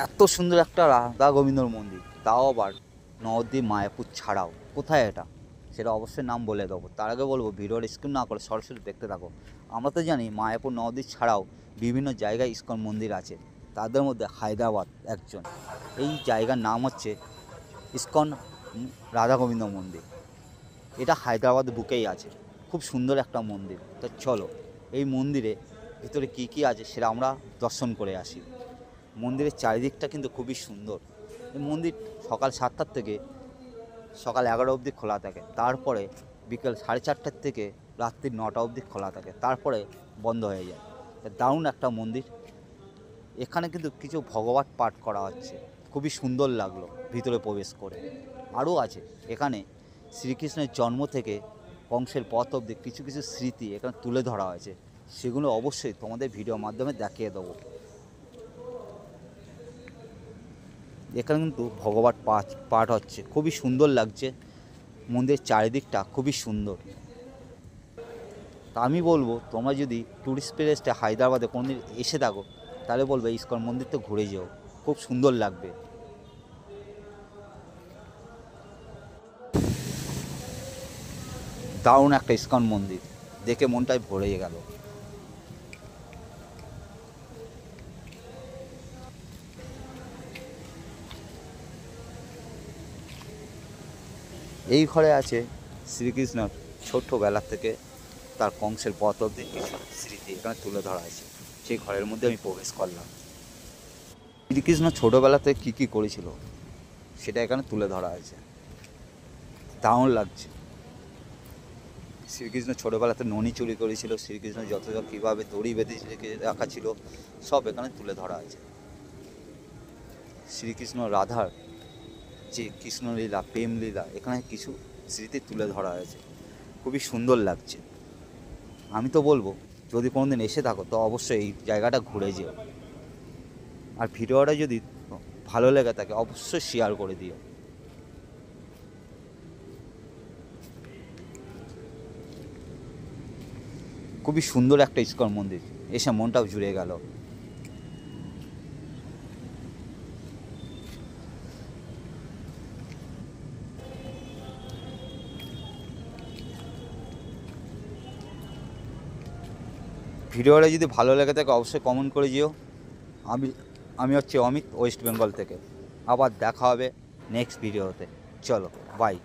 এত সুন্দর একটা রাধা গোবিন্দর মন্দির, তাও আবার নবদ্বীপ মায়াপুর ছাড়াও। কোথায় এটা সেটা অবশ্যই নাম বলে দেবো। তার আগে বলবো ভিডিওর স্ক্রিন না করে সরাসরি দেখতে থাকো। আমরা তো জানি মায়াপুর নবদ্বীপ ছাড়াও বিভিন্ন জায়গায় ইসকন মন্দির আছে, তাদের মধ্যে হায়দ্রাবাদ একজন। এই জায়গার নাম হচ্ছে ইসকন রাধা গোবিন্দ মন্দির। এটা হায়দ্রাবাদ বুকেই আছে, খুব সুন্দর একটা মন্দির। তো চলো এই মন্দিরে ভিতরে কী কী আছে সেটা আমরা দর্শন করে আসি। মন্দিরের চারিদিকটা কিন্তু খুবই সুন্দর। এই মন্দির সকাল 7টার থেকে সকাল 11 অবধি খোলা থাকে, তারপরে বিকেল 4:30 থেকে রাত্রি 9টা অবধি খোলা থাকে, তারপরে বন্ধ হয়ে যায়। দারুণ একটা মন্দির। এখানে কিন্তু কিছু ভগবত পাঠ করা হচ্ছে, খুবই সুন্দর লাগলো ভিতরে প্রবেশ করে। আরও আছে এখানে শ্রীকৃষ্ণের জন্ম থেকে কংসের পথ অবধি কিছু কিছু স্মৃতি এখানে তুলে ধরা হয়েছে, সেগুলো অবশ্যই তোমাদের ভিডিওর মাধ্যমে দেখিয়ে দেবো। এখানে কিন্তু ভগবত পাঠ হচ্ছে, খুবই সুন্দর লাগছে। মন্দিরের চারিদিকটা খুবই সুন্দর। তা আমি বলবো তোমরা যদি ট্যুরিস্ট প্লেসটা হায়দ্রাবাদে কোনোদিন এসে থাকো, তাহলে বলবে ইসকন মন্দির তো ঘুরে যেও, খুব সুন্দর লাগবে। দারুণ একটা ইসকন মন্দির, দেখে মনটাই ভরে গেল। এই ঘরে আছে শ্রীকৃষ্ণর ছোট্টবেলা থেকে তার কংসের পথ অবধি কিছু স্মৃতি এখানে তুলে ধরা আছে। সেই ঘরের মধ্যে আমি প্রবেশ করলাম। শ্রীকৃষ্ণ ছোটোবেলাতে কী কী করেছিল সেটা এখানে তুলে ধরা আছে, দারুণ লাগছে। শ্রীকৃষ্ণ ছোটোবেলাতে ননি চুরি করেছিল, শ্রীকৃষ্ণ যত কীভাবে দড়ি বেঁধে রাখা ছিল, সব এখানে তুলে ধরা আছে। শ্রীকৃষ্ণ রাধার যে কৃষ্ণলীলা, প্রেমলীলা, এখানে কিছু স্মৃতি তুলে ধরা হয়েছে, খুবই সুন্দর লাগছে। আমি তো বলবো যদি কোনোদিন এসে থাকো তো অবশ্যই এই জায়গাটা ঘুরে যেও। আর ভিডিওটা যদি ভালো লেগে থাকে অবশ্যই শেয়ার করে দিও। খুবই সুন্দর একটা ইসকন মন্দির, এসে মনটাও জুড়ে গেল। ভিডিওটা যদি ভালো লেগে থাকে অবশ্যই কমেন্ট করে যেও। আমি আমি হচ্ছে অমিত, ওয়েস্ট বেঙ্গল থেকে। আবার দেখা হবে নেক্সট ভিডিওতে। চলো বাই।